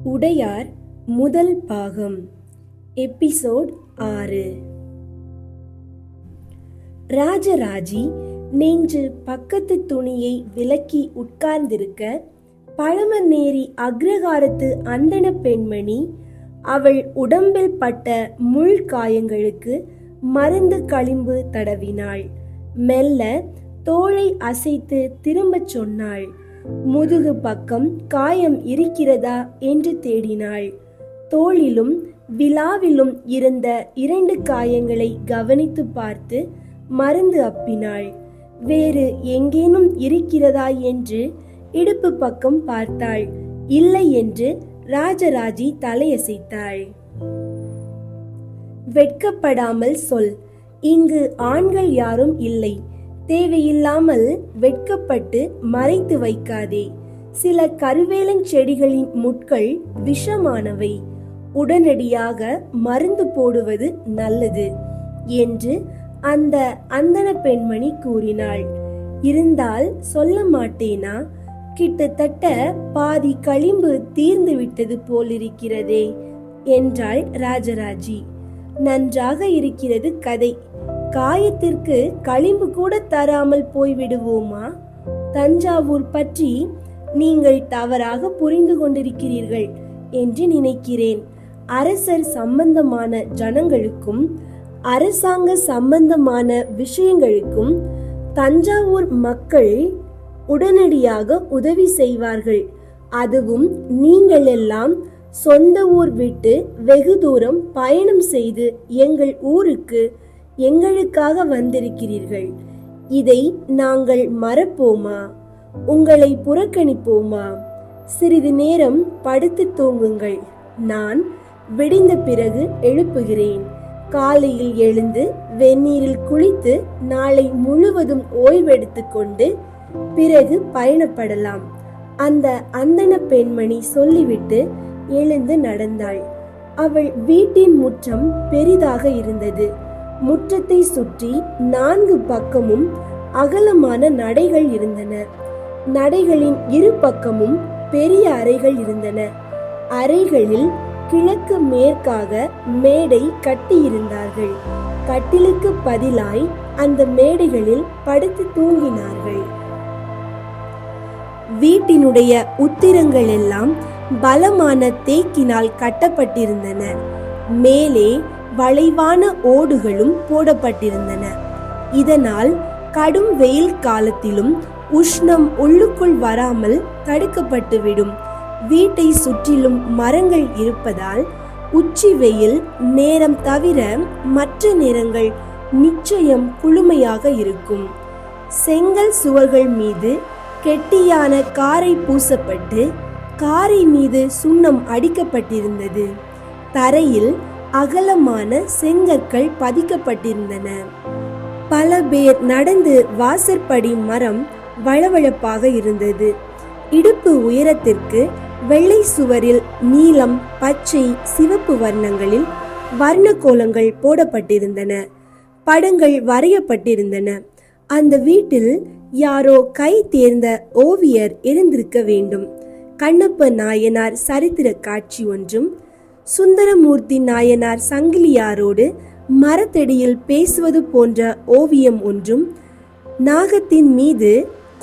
உடையார் முதல் பாகம் எபிசோட் 6. ராஜராஜி நெஞ்சு பக்கத்து துணியை விலக்கி உட்கார்ந்திருக்க, பழமநேரி அக்ரகாரத்து அந்தண பெண்மணி அவள் உடம்பில் பட்ட முள் காயங்களுக்கு மருந்து களிம்பு தடவினாள். மெல்ல தோளை அசைத்து திரும்பச் சொன்னாள். முதுகு பக்கம் காயம் இருக்கிறதா என்று தேடினாள். தோளிலும் விலாவிலும் இருந்த 2 காயங்களை கவனித்து பார்த்து மருந்து அப்பினாள். வேறு எங்கேனும் இருக்கிறதா என்று இடுப்பு பக்கம் பார்த்தாள். இல்லை என்று ராஜராஜி தலையசைத்தாள். வெட்கப்படாமல் சொல், இங்கு ஆண்கள் யாரும் இல்லை. தேவையில்லாமல் வெட்கப்பட்டு மறைத்து வைக்காதே. சில கருவேலஞ்செடிகளின் முட்கள் விஷமானவை. உடனடியாக மருந்து போடுவது நல்லது என்று அந்த அந்தண பெண்மணி கூறினாள். இருந்தால் சொல்ல மாட்டேனா? கிட்டத்தட்ட பாதி களிம்பு தீர்ந்து விட்டது போலிருக்கிறதே என்றாள் ராஜராஜி. நன்றாக இருக்கிறது கதை. காயத்திற்கு களிம்பு கூட தராமல் போய்விடுவோமா? தஞ்சாவூர் பற்றி நீங்கள் தவறாக புரிந்து கொண்டிருக்கிறீர்கள் என்று நினைக்கிறேன். அரசர் சம்பந்தமான ஜனங்களுக்கும் அரசாங்க சம்பந்தமான விஷயங்களுக்கும் தஞ்சாவூர் மக்கள் உடனடியாக உதவி செய்வார்கள். அதுவும் நீங்கள் எல்லாம் சொந்த ஊர் விட்டு வெகு தூரம் பயணம் செய்து எங்கள் ஊருக்கு எங்களுக்காக வந்திருக்கிறீர்கள். இதை நாங்கள் மறப்போமா? உங்களை புறக்கணிப்போமா? சிறிது நேரம் படுத்து தூங்குங்கள். நான் விடிந்த பிறகு எழுப்புகிறேன். காலையில் எழுந்து வெந்நீரில் குளித்து நாளை முழுவதும் ஓய்வெடுத்து கொண்டு பிறகு பயணப்படலாம். அந்த அந்தண பெண்மணி சொல்லிவிட்டு எழுந்து நடந்தாள். அவள் வீட்டின் முற்றம் பெரிதாக இருந்தது. முற்றத்தை சுற்றி 4 பக்கமும் அகலமான நடைகள் இருந்தன. நடைகளின் 2 பக்கமும் பெரிய அறைகள் இருந்தன. அறைகளில் கிழக்கு மேற்காக மேடை கட்டியிருந்தார்கள். கட்டிலுக்கு பதிலாய் அந்த மேடைகளில் படுத்து தூங்கினார்கள். வீட்டினுடைய உத்திரங்கள் எல்லாம் பலமான தேக்கினால் கட்டப்பட்டிருந்தன. மேலே வளைவான ஓடுகளும் போடப்பட்டிருந்தன. இதனால் கடும் வெயில் காலத்திலும் உஷ்ணம் உள்ளுக்குள் வராமல் தடுக்கப்பட்டுவிடும். வீட்டை சுற்றிலும் மரங்கள் இருப்பதால் உச்சி வெயில் நேரம் தவிர மற்ற நேரங்கள் நிச்சயம் குளுமையாக இருக்கும். செங்கல் சுவர்கள் மீது கெட்டியான காரை பூசப்பட்டு காரை மீது சுண்ணம் அடிக்கப்பட்டிருந்தது. தரையில் அகலமான செங்கற்கள் பதிக்கப்பட்டிருந்தன. பல பேர் நடந்து வாசற்படி மரம் வளவளப்பாக இருந்தது. இடுப்பு உயரத்திற்கு வெள்ளை சுவரில் நீலம், பச்சை, சிவப்பு வர்ணங்களில் வர்ண கோலங்கள் போடப்பட்டிருந்தன. படங்கள் வரையப்பட்டிருந்தன. அந்த வீட்டில் யாரோ கை தேர்ந்த ஓவியர் இருந்திருக்க வேண்டும். கண்ணப்ப நாயனார் சரித்திர காட்சி ஒன்றும், சுந்தரமூர்த்தி நாயனார் சங்கிலியாரோடு மரத்தடியில் பேசுவது போன்ற ஓவியம் ஒன்றும், நாகத்தின் மீது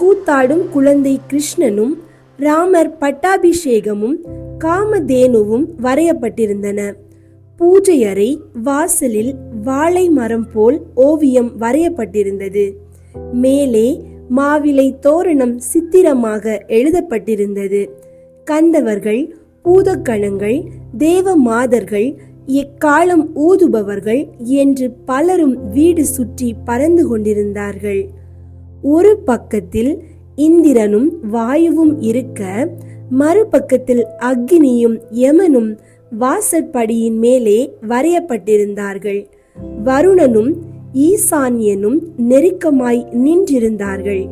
கூத்தாடும் குழந்தை கிருஷ்ணனும் ராமர் பட்டாபிஷேகமும் காமதேனுவும் வரையப்பட்டிருந்தன. பூஜை அறை வாசலில் வாழை மரம் போல் ஓவியம் வரையப்பட்டிருந்தது. மேலே மாவிலை தோரணம் சித்திரமாக எழுதப்பட்டிருந்தது. கந்தவர்கள், பூதக்கணங்கள், தேவ மாதர்கள், எக்காலம் ஊதுபவர்கள் என்று பலரும் வீடு சுற்றி பறந்து கொண்டிருந்தார்கள். ஒரு பக்கத்தில் இந்திரனும் வாயுவும் இருக்க, மறுபக்கத்தில் அக்னியும் யமனும் வாசற்படியின் மேலே வரையப்பட்டிருந்தார்கள். வருணனும் ஈசான்யனும் நெருக்கமாய் நின்றிருந்தார்கள்.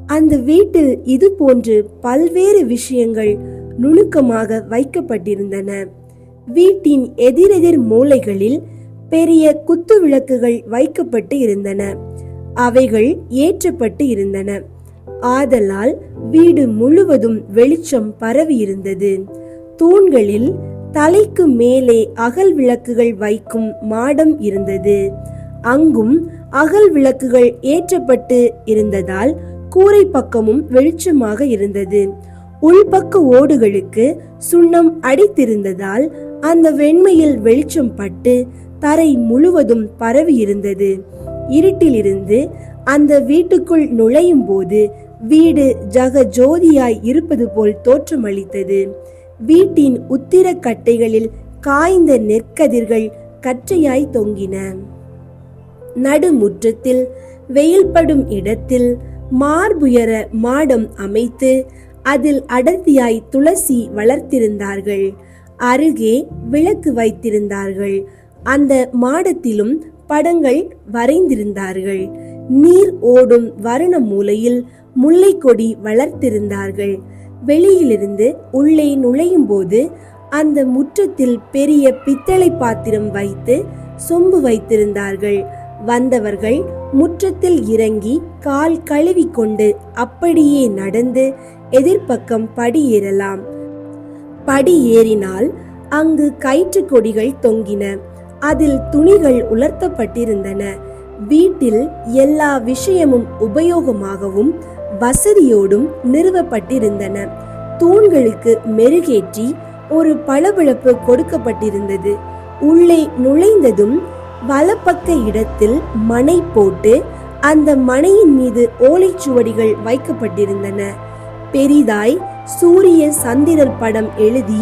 அந்த வீட்டில் இது போன்று பல்வேறு விஷயங்கள் நுணுக்கமாக வைக்கப்பட்டிருந்தன. வீட்டின் எதிரெதிர் மூலைகளில் பெரிய குத்து விளக்குகள் வைக்கப்பட்டு இருந்தன. அவைகள் ஏற்றப்பட்டு இருந்தன. ஆதலால் வீடு முழுவதும் வெளிச்சம் பரவி இருந்தது. தூண்களில் தலைக்கு மேலே அகல் விளக்குகள் வைக்கும் மாடம் இருந்தது. அங்கும் அகல் விளக்குகள் ஏற்றப்பட்டு இருந்ததால் கூரை பக்கமும் வெளிச்சமாக இருந்தது. உள்பக்க ஓடுகளுக்கு சுண்ணம் அடித்திருந்ததால் அந்த வெண்மையில் வெளிச்சம் பட்டு தரை முழுவதும் பரவி இருந்தது. இருட்டிலிருந்து அந்த வீட்டுக்குள் நுழையும் போது வீடு ஜக ஜோதியாய் இருப்பது போல் தோற்றமளித்தது. வீட்டின் உத்திர கட்டைகளில் காய்ந்த நெற்கதிர்கள் கற்றையாய் தொங்கின. நடுமுற்றத்தில் வெயில் படும் இடத்தில் மார்புயர மாடம் அமைத்து அதில் அடர்த்தியாய் துளசி வளர்த்திருந்தார்கள். அருகே விளக்கு வைத்திருந்தார்கள். அந்த மாடத்திலும் படங்கள் வரைந்திருந்தார்கள். நீர் ஓடும் வருண மூலையில் முல்லை கொடி வளர்த்திருந்தார்கள். வெளியிலிருந்து உள்ளே நுழையும் போது அந்த முற்றத்தில் பெரிய பித்தளை பாத்திரம் வைத்து சொம்பு வைத்திருந்தார்கள். வந்தவர்கள் முற்றத்தில் இறங்கி கால் கழுவி கொண்டு அப்படியே நடந்து எதிர்பக்கம் படி ஏறலாம். படி ஏறினால் அங்கு கயிற்று கொடிகள் தொங்கின. அதில் துணிகள் உலர்த்தப்பட்டிருந்தன. வீட்டில் எல்லா விஷயமும் உபயோகமாகவும் வசதியோடும் நிறுவப்பட்டிருந்தன. தூண்களுக்கு மெருகேற்றி ஒரு பளபளப்பு கொடுக்கப்பட்டிருந்தது. உள்ளே நுழைந்ததும் வலப்பக்க இடத்தில் மனை போட்டு அந்த மனையின் மீது ஓலைச்சுவடிகள் வைக்கப்பட்டிருந்தன. பெரிதாய் சூரிய சந்திரர் படம் எழுதி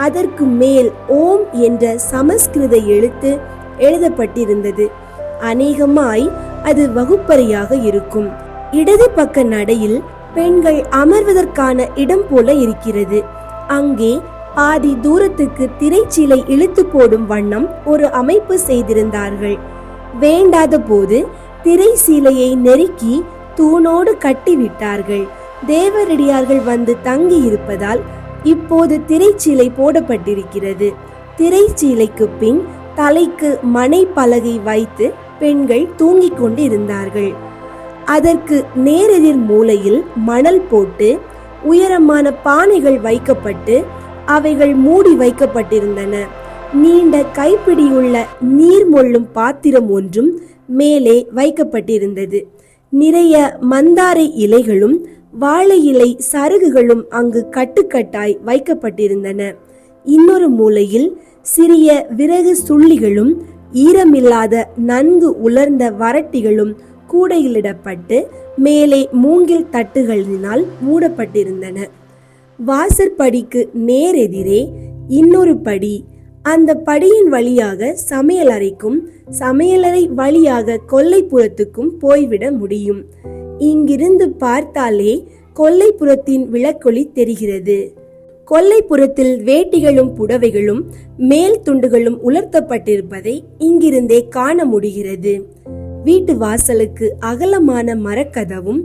அதற்கு மேல் ஓம் என்ற சமஸ்கிருத எழுத்து எழுதப்பட்டிருந்தது. அநேகமாய் அது வகுப்பறையாக இருக்கும். இடது பக்க நடையில் பெண்கள் அமர்வதற்கான இடம் போல இருக்கிறது. அங்கே பாதி தூரத்துக்கு திரைச்சீலை இழுத்து போடும் வண்ணம் ஒரு அமைப்பு செய்திருந்தார்கள். வேண்டாத போது திரை சீலையை நெருக்கி தூணோடு கட்டிவிட்டார்கள். தேவரடியார்கள் வந்து தங்கி இருப்பதால் இப்போது திரைச்சீலை போடப்பட்டிருக்கிறது. திரைச்சீலைக்கு பின் தலைக்கு மனை பலகை வைத்து பெண்கள் தூங்கிக் கொண்டு இருந்தார்கள். அதற்கு நேரெதிர் மூலையில் மணல் போட்டு உயரமான பானைகள் வைக்கப்பட்டு அவைகள் மூடி வைக்கப்பட்டிருந்தன. நீண்ட கைப்பிடியுள்ள நீர் மொள்ளும் பாத்திரம் ஒன்றும் மேலே வைக்கப்பட்டிருந்தது. நிறைய மந்தாரை இலைகளும் வாழை இலை சருகுகளும் அங்கு கட்டுக்கட்டாய் வைக்கப்பட்டிருந்தன. இன்னொரு மூலையில் சிறிய விறகு சுள்ளிகளும் ஈரமில்லாத நன்கு உலர்ந்த வரட்டிகளும் கூடையிலிடப்பட்டு மேலே மூங்கில் தட்டுகளினால் மூடப்பட்டிருந்தன. வாசற்படிக்கு நேரெதிரே இன்னொரு படி. அந்த படியின் வழியாக சமையலறைக்கும் சமையலறை வழியாக கொல்லைப்புறத்துக்கும் போய்விட முடியும். இங்கிருந்து பார்த்தாலே கொல்லைப்புறத்தின் விளக்கொளி தெரிகிறது. கொல்லைப்புறத்தில் வேட்டிகளும் புடவைகளும் மேல் துண்டுகளும் உலர்த்தப்பட்டிருப்பதை இங்கிருந்தே காண முடிகிறது. வீட்டு வாசலுக்கு அகலமான மரக்கதவும்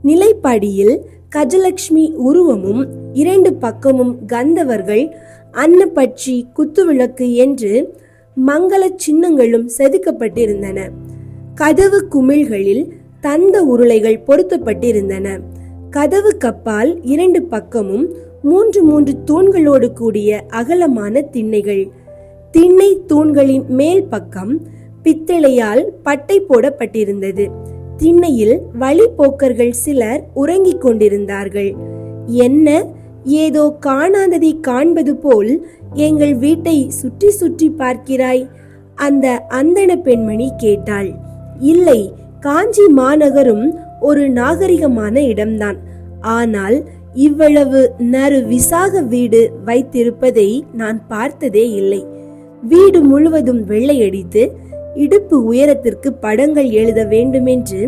நிலைப்படியில் கஜலட்சுமி உருவமும் 2 பக்கமும் கந்தவர்கள் அன்னப்பட்சி குத்துவிளக்கு என்று மங்கள சின்னங்களும் செதுக்கப்பட்டிருந்தன. கதவு குமிழ்களில் தந்த உருளைகள் பொருத்தப்பட்டிருந்தன. கதவு கப்பால் 2 பக்கமும் 3 தூண்களோடு கூடிய அகலமான திண்ணைகள். திண்ணை தூண்களின் மேல் பக்கம் பித்தளையால் பட்டை போடப்பட்டிருந்தது. திண்ணையில் வழிபோக்கர்கள் சிலர் உறங்கிக் கொண்டிருந்தார்கள். என்ன, ஏதோ காணாததை காண்பது போல் எங்கள் வீட்டை சுற்றி சுற்றி பார்க்கிறாய்? அந்த அந்தண பெண்மணி கேட்டாள். இல்லை, காஞ்சி மாநகரும் ஒரு நாகரிகமான இடம்தான். ஆனால் இவ்வளவு நறு விசாக வீடு வைத்திருப்பதை நான் பார்த்ததே இல்லை. வீடு முழுவதும் வெள்ளையடித்து இடுப்பு உயரத்திற்கு படங்கள் எழுத வேண்டுமென்று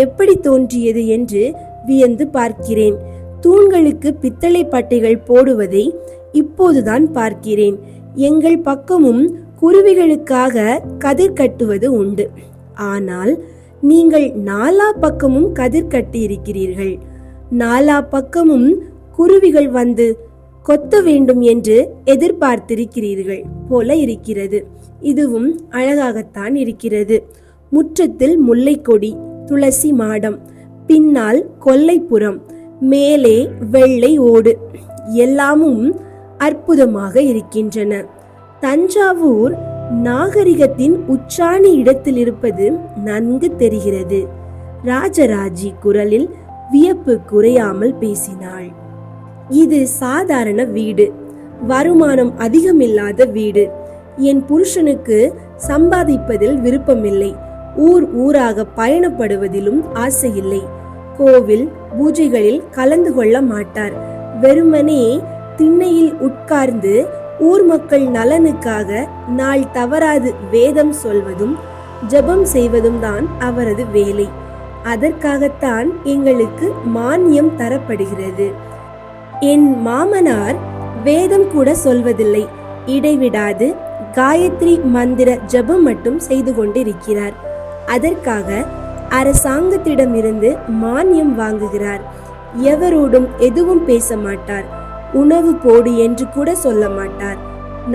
எப்படி தோன்றியது என்று வியந்து பார்க்கிறேன். தூண்களுக்கு பித்தளை பட்டைகள் போடுவதை இப்போதுதான் பார்க்கிறேன். எங்கள் பக்கமும் குருவிகளுக்காக கதிர் கட்டுவது உண்டு. ஆனால் நீங்கள் 4 பக்கமும் கதிர் கட்டி இருக்கிறீர்கள். 4 பக்கமும் குருவிகள் வந்து கொத்த வேண்டும் என்று எதிர்பார்த்திருக்கிறீர்கள் போல இருக்கிறது. இதுவும் அழகாகத்தான் இருக்கிறது. முற்றத்தில் முல்லை கொடி, துளசி மாடம், பின்னால் கொல்லைப்புறம், மேலே வெள்ளை ஓடு, எல்லாமும் அற்புதமாக இருக்கின்றன. தஞ்சாவூர் நாகரிகத்தின் உச்சாணி இடத்தில் இருப்பது நன்கு தெரிகிறது. ராஜராஜி குரலில் வியப்பு குறையாமல் பேசினாள். இது சாதாரண வீடு, வருமானம் அதிகமில்லாத வீடு. என் புருஷனுக்கு சம்பாதிப்பதில் விருப்பமில்லை. ஊர் ஊராக பயணப்படுவதிலும் ஆசையில்லை. கோவில் பூஜைகளில் கலந்து கொள்ள மாட்டார். வெறுமனே திண்ணையில் உட்கார்ந்து ஊர் மக்கள் நலனுக்காக நாள் தவறாது வேதம் சொல்வதும் ஜெபம் செய்வதும் தான் அவரது வேலை. அதற்காகத்தான் எங்களுக்கு மானியம் தரப்படுகிறது. என் மாமனார் வேதம் கூட சொல்வதில்லை. இடைவிடாது காயத்ரி மந்திர ஜெபம் மட்டும் செய்து கொண்டிருக்கிறார். அதற்காக அரசாங்கத்திடமிருந்து மானியம் வாங்குகிறார். எவரோடும் எதுவும் பேச மாட்டார். உணவு போடு என்று கூட சொல்ல மாட்டார்.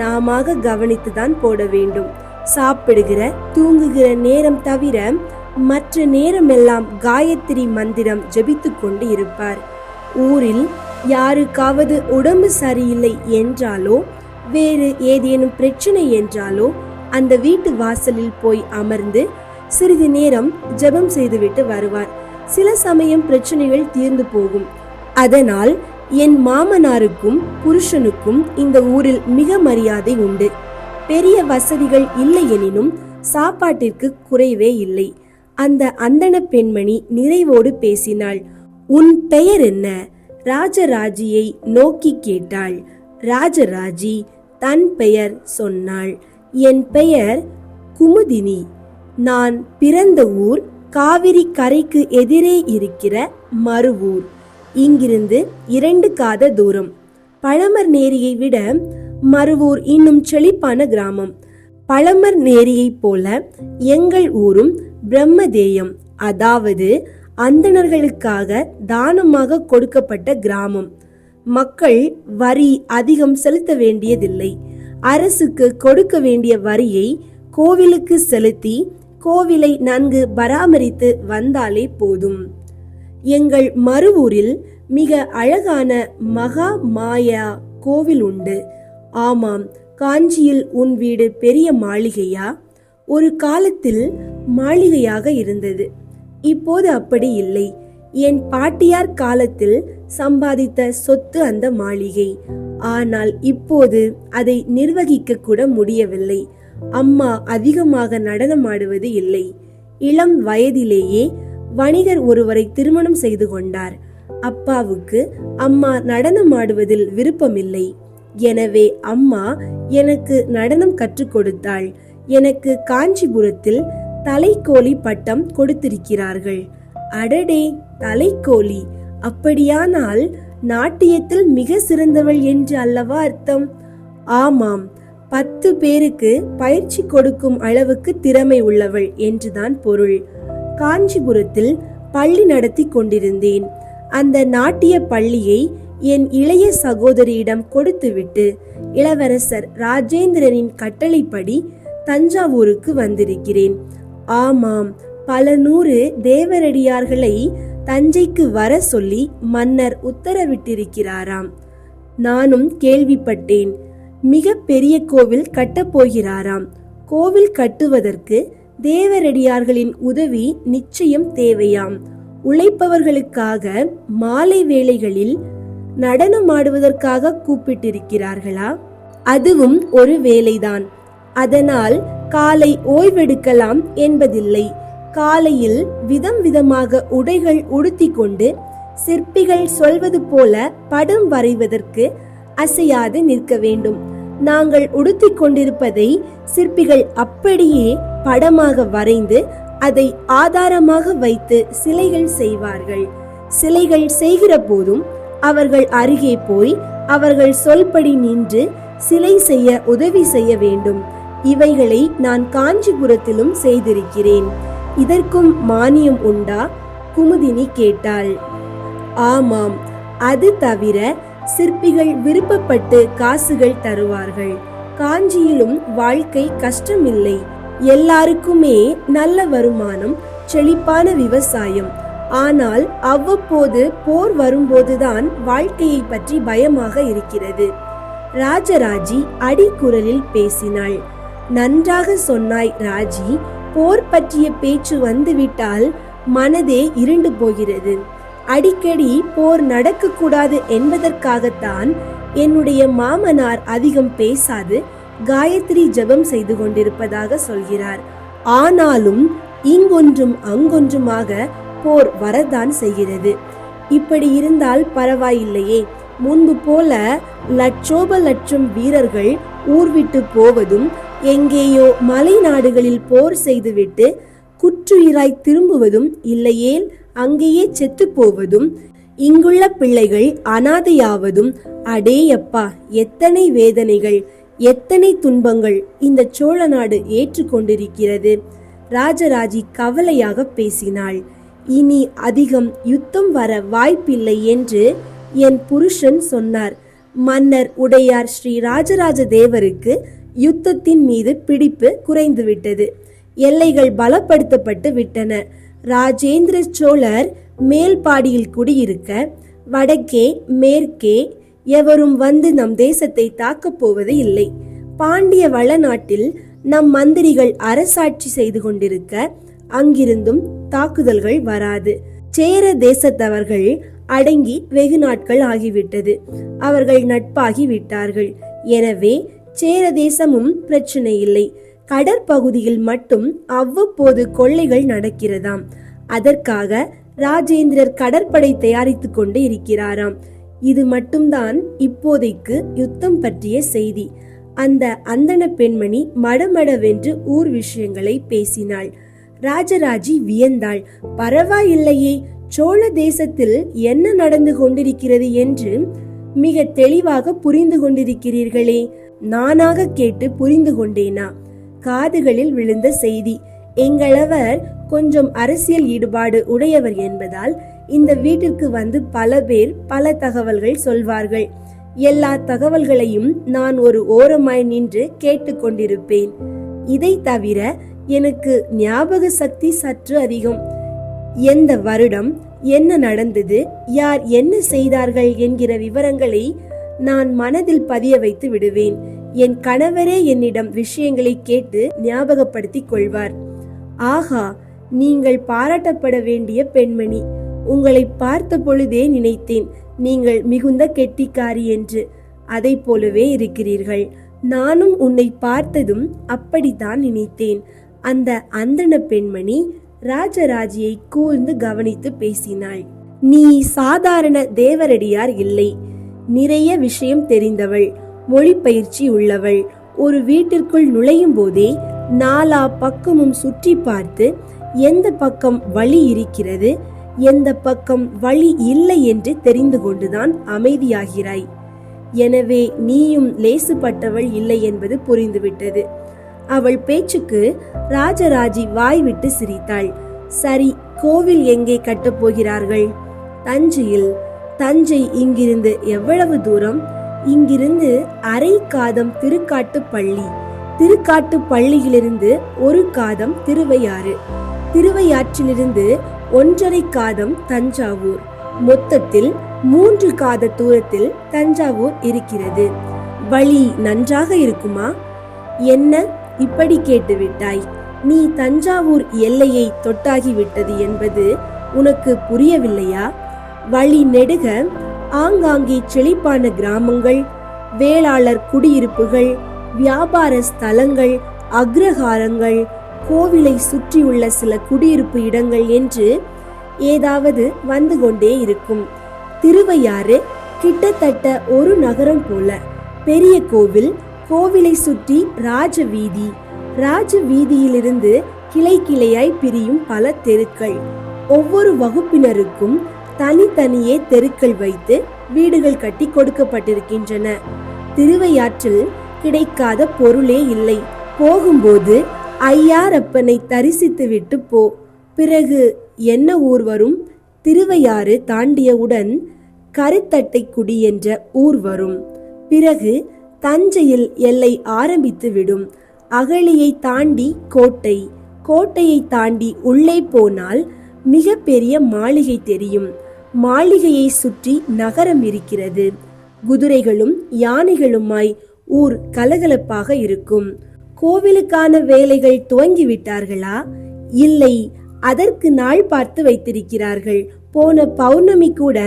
நாம கவனித்துதான் போட வேண்டும். சாப்பிடுகிற தூங்குகிற நேரம் தவிர மற்ற நேரமெல்லாம் காயத்ரி மந்திரம் ஜபித்து கொண்டு இருப்பார். ஊரில் யாருக்காவது உடம்பு சரியில்லை என்றாலோ வேறு ஏதேனும் பிரச்சனை என்றாலோ அந்த வீட்டு வாசலில் போய் அமர்ந்து சிறிது நேரம் ஜெபம் செய்துவிட்டு வருவார். சில சமயம் பிரச்சனைகள் தீர்ந்து போகும். அதனால் என் மாமனாருக்கும் புருஷனுக்கும் இந்த ஊரில் மிக மரியாதை உண்டு. பெரிய வசதிகள் இல்லை எனினும் சாப்பாட்டிற்கு குறைவே இல்லை. அந்த அந்தண பெண்மணி நிறைவோடு பேசினாள். உன் பெயர் என்ன? ராஜராஜியை நோக்கி கேட்டாள். ராஜராஜி தன் பெயர் சொன்னாள். என் பெயர் குமுதினி. நான் பிறந்த ஊர் காவிரி கரைக்கு எதிரே இருக்கிற மருவூர். இங்கிருந்து 2 காத தூரம். பழமர் நேரியை விட மருவூர் இன்னும் செழிப்பான கிராமம். பழமர் நேரியை போல எங்கள் ஊரும் பிரம்மதேயம், அதாவது அந்தணர்களுக்காக தானமாக கொடுக்கப்பட்ட கிராமம். மக்கள் வரி அதிகம் செலுத்த வேண்டியதில்லை. அரசுக்கு கொடுக்க வேண்டிய வரியை கோவிலுக்கு செலுத்தி கோவிலை நன்கு பராமரித்து வந்தாலே போதும். எங்கள் மருவூரில் மிக அழகான மகா மாயா கோவில் உண்டு. ஆமாம், காஞ்சியில் உன் வீடு பெரிய மாளிகையா? ஒரு காலத்தில் மாளிகையாக இருந்தது. இப்போது அப்படி இல்லை. என் பாட்டியார் காலத்தில் சம்பாதித்த சொத்து அந்த மாளிகை. ஆனால் இப்போது அதை நிர்வகிக்க கூட முடியவில்லை. அம்மா அதிகமாக நடனமாடுவது இல்லை. இளம் வயதிலேயே வணிகர் ஒருவரை திருமணம் செய்து கொண்டார். அப்பாவுக்கு அம்மா நடனமாடுவதில் விருப்பமில்லை. எனவே அம்மா எனக்கு நடனம் கற்றுக் கொடுத்தாள். எனக்கு காஞ்சிபுரத்தில் தலைக்கோலி பட்டம் கொடுத்திருக்கிறார்கள். அடடே, தலைக்கோலி! அப்படியானால் நாட்டியத்தில் மிக சிறந்தவள் என்று அல்லவா அர்த்தம்? ஆமாம், 10 பேருக்கு பயிற்சி கொடுக்கும் அளவுக்கு திறமை உள்ளவள் என்றுதான் பொருள். காஞ்சிபுரத்தில் பள்ளி நடத்தி கொண்டிருந்தேன். அந்த நாட்டிய பள்ளியை என் இளைய சகோதரியிடம் கொடுத்துவிட்டு இளவரசர் ராஜேந்திரனின் கட்டளைப்படி தஞ்சாவூருக்கு வந்திருக்கிறேன். ஆமாம், பல 100 தேவரடியார்களை தஞ்சைக்கு வர சொல்லி மன்னர் உத்தரவிட்டிருக்கிறாராம். நானும் கேள்விப்பட்டேன். மிக பெரிய கோவில் கட்டப்போகிறாராம். கோவில் கட்டுவதற்கு தேவரடியார்களின் உதவி நிச்சயம் தேவையாம். உழைப்பவர்களுக்காக மாலை வேளைகளில் நடனமாடுவதற்காக கூப்பிட்டிருக்கிறார்களா? அதுவும் ஒரு வேலைதான். அதனால் காலை ஓய்வெடுக்கலாம் என்பதில்லை. காலையில் விதம் விதமாக உடைகள் உடுத்தி கொண்டு சிற்பிகள் சொல்வது போல படம் வரைவதற்கு அசையாது நிற்க வேண்டும். நாங்கள் உடுத்தி கொண்டிருப்பதை சிற்பிகள் அப்படியே படமாக வரைந்து அதை ஆதாரமாக வைத்து சிலைகள் செய்வார்கள். சிலைகள் செய்கிற போதும் அவர்கள் அருகே போய் அவர்கள் சொல்படி நின்று சிலை செய்ய உதவி செய்ய வேண்டும். இவைகளை நான் காஞ்சிபுரத்திலும் செய்திருக்கிறேன். இதற்கும் மானியம் உண்டா? குமுதினி கேட்டாள். ஆமாம், அது தவிர சிற்பிகள் விருப்பப்பட்டு காசுகள் தருவார்கள். காஞ்சியிலும் வாழ்க்கை கஷ்டமில்லை. எல்லாருக்குமே நல்ல வருமானம், செழிப்பான விவசாயம். ஆனால் அவ்வப்போது போர் வரும்போதுதான் வாழ்க்கையை பற்றி பயமாக இருக்கிறது. ராஜராஜி அடிக்குரலில் பேசினாள். நன்றாக சொன்னாய் ராஜி. போர் பற்றிய பேச்சு வந்துவிட்டால் மனதே இருண்டு போகிறது. அடிக்கடி போர் நடக்கக்கூடாது என்பதற்காகத்தான் என்னுடைய மாமனார் அதிகம் பேசாது காயத்ரி ஜெபம் செய்து கொண்டிருப்பதாக சொல்கிறார். ஆனாலும் இங்கொன்றும் அங்கொன்றுமாக போர் வரதான் செய்கிறது. இப்படி இருந்தால் பரவாயில்லையே. முன்பு போல லட்சோப லட்சம் வீரர்கள் ஊர்விட்டு போவதும், எங்கேயோ மலை நாடுகளில் போர் செய்துவிட்டு குற்றுயிராய் திரும்புவதும், இல்லையேல் அங்கேயே செத்து போவதும், இங்குள்ள பிள்ளைகள் அனாதையாவதும், அடேயப்பா எத்தனை வேதனைகள், எத்தனை துன்பங்கள் இந்த சோழ நாடு ஏற்றுக்கொண்டிருக்கிறது. ராஜராஜி கவலையாக பேசினாள். இனி அதிகம் யுத்தம் வர வாய்ப்பில்லை என்று என் புருஷன் சொன்னார். மன்னர் உடையார் ஸ்ரீ ராஜராஜ தேவருக்கு யுத்தத்தின் மீது பிடிப்பு குறைந்துவிட்டது. எல்லைகள் பலப்படுத்தப்பட்டு விட்டன. ராஜேந்திர சோழர் மேல்பாடியில் குடியிருக்க வடக்கே மேற்கே எவரும் வந்து நம் தேசத்தை தாக்கப் போவது இல்லை. பாண்டிய வளநாட்டில் நம் மந்திரிகள் அரசாட்சி செய்து கொண்டிருக்க அங்கிருந்தும் தாக்குதல்கள் வராது. சேர தேசத்தவர்கள் அடங்கி வெகு நாட்கள் ஆகிவிட்டது. அவர்கள் நட்பாகி விட்டார்கள். எனவே சேர தேசமும் பிரச்சனை இல்லை. கடற்பகுதியில் மட்டும் அவ்வப்போது கொள்ளைகள் நடக்கிறதாம். அதற்காக ராஜேந்திரர் கடற்படை தயாரித்துக் கொண்டு இருக்கிறாராம். இது மட்டும்தான் இப்போதைக்கு யுத்தம் பற்றிய செய்தி. அந்த அந்தண பெண்மணி மடமடவென்று ஊர் விஷயங்களை பேசினாள். ராஜராஜி வியந்தாள். பரவாயில்லையே, சோழ தேசத்தில் என்ன நடந்து கொண்டிருக்கிறது என்று மிக தெளிவாக புரிந்து கொண்டிருக்கிறீர்களே. நானாக கேட்டு புரிந்து கொண்டேனா? காதுகளில் விழுந்த செய்தி. எங்களவர் கொஞ்சம் அரசியல் ஈடுபாடு உடையவர் என்பதால் இந்த வீட்டிற்கு வந்து பல பேர் பல தகவல்கள் சொல்வார்கள். எல்லா தகவல்களையும் நான் ஒரு ஓரமாய் நின்று கேட்டுக்கொண்டிருப்பேன். இதை தவிர எனக்கு ஞாபக சக்தி சற்று அதிகம். எந்த வருடம் என்ன நடந்தது, யார் என்ன செய்தார்கள் என்கிற விவரங்களை நான் மனதில் பதிய வைத்து விடுவேன். என் கணவரே என்னிடம் விஷயங்களை கேட்டு ஞாபகப்படுத்திக் கொள்வார். ஆஹா, நீங்கள் பாராட்டப்பட வேண்டிய பெண்மணி. உங்களை பார்த்த பொழுதே நினைத்தேன் நீங்கள் மிகுந்த கெட்டிக்காரி என்று. அதை போலவே இருக்கிறீர்கள். நானும் உன்னை பார்த்ததும் அப்படித்தான் நினைத்தேன். அந்த அந்தண பெண்மணி ராஜராஜியை கூர்ந்து கவனித்து பேசினாள். நீ சாதாரண தேவரடியார் இல்லை. நிறைய விஷயம் தெரிந்தவள், மொழி பயிற்சி உள்ளவள். ஒரு வீட்டிற்குள் நுழையும் போதே நாலா பக்கமும் சுற்றி பார்த்து எந்த பக்கம் வழி இருக்கிறது, எந்த பக்கம் வழி இல்லை என்று தெரிந்து கொண்டுதான் அமைதியாகிறாய். எனவே நீயும் லேசுப்பட்டவள் இல்லை என்பது புரிந்துவிட்டது. அவள் பேச்சுக்கு ராஜராஜி வாய் விட்டு சிரித்தாள். சரி, கோவில் எங்கே கட்டப் போகிறார்கள்? தஞ்சையில். தஞ்சை இங்கிருந்து எவ்வளவு தூரம்? இங்கிருந்து அரை காதம் திருக்காட்டு பள்ளி. திருக்காட்டு பள்ளியிலிருந்து ஒரு காதம் திருவையாறு. திருவையாற்றிலிருந்து 1.5 காதம் தஞ்சாவூர். மொத்தத்தில் 3 காத தூரத்தில் தஞ்சாவூர் இருக்கிறது. வழி நன்றாக இருக்குமா? என்ன இப்படி கேட்டுவிட்டாய்? நீ தஞ்சாவூர் எல்லையை தொட்டாகிவிட்டது என்பது உனக்கு புரியவில்லையா? வழி நெடுக ஆங்காங்கே செழிப்பான கிராமங்கள், வேளாளர் குடியிருப்புகள், வியாபார ஸ்தலங்கள், அக்ரஹாரங்கள், கோவிலை சுற்றியுள்ள சில குடியிருப்பு இடங்கள் என்று ஏதாவது வந்து கொண்டே இருக்கும். திருவையாறு கிட்டத்தட்ட ஒரு நகரம் போல. பெரிய கோவில், கோவிலை சுற்றி ராஜவீதி, ராஜ வீதியிலிருந்து கிளை கிளையாய் பிரியும் பல தெருக்கள். ஒவ்வொரு வகுப்பினருக்கும் தனித்தனியே தெருக்கள் வைத்து வீடுகள் கட்டி கொடுக்கப்பட்டிருக்கின்றன. திருவையாற்றில் கிடைக்காத பொருளே இல்லை. போகும்போது ஐயாரப்பனை தரிசித்து விட்டு போ. பிறகு என்ன ஊர் வரும்? திருவையாறு தாண்டியவுடன் கருத்தட்டைக்குடி என்ற ஊர் வரும். பிறகு தஞ்சையில் எல்லை ஆரம்பித்து விடும். அகழியை தாண்டி கோட்டை, கோட்டையை தாண்டி உள்ளே போனால் மிக பெரிய மாளிகை தெரியும். மாளிகையை சுற்றி நகரம் இருக்கிறது. குதிரைகளும் யானைகளுமாய் ஊர் கலகலப்பாக இருக்கும். கோவிலுக்கான வேலைகள் துவங்கிவிட்டார்களா? இல்லை, அதற்கு நாள் பார்த்து வைத்திருக்கிறார்கள். போன பௌர்ணமி கூட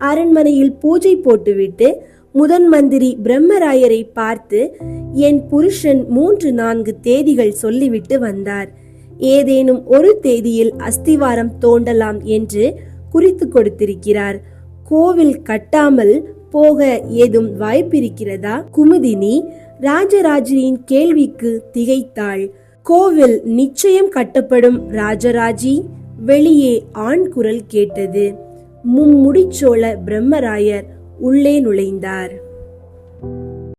அரண்மனையில் பூஜை போட்டுவிட்டு முதன் மந்திரி பிரம்மராயரை பார்த்து என் புருஷன் 3-4 தேதிகள் சொல்லிவிட்டு வந்தார். ஏதேனும் ஒரு தேதியில் அஸ்திவாரம் தோண்டலாம் என்று குறித்து கொடுத்திருக்கிறார். கோவில் கட்டாமல் போக ஏதும் வாய்ப்பிருக்கிறதா? குமுதினி ராஜராஜியின் கேள்விக்கு திகைத்தாள். கோவில் நிச்சயம் கட்டப்படும் ராஜராஜி. வெளியே ஆண் குரல் கேட்டது. மும்முடிச்சோழ பிரம்மராயர் உள்ளே நுழைந்தார்.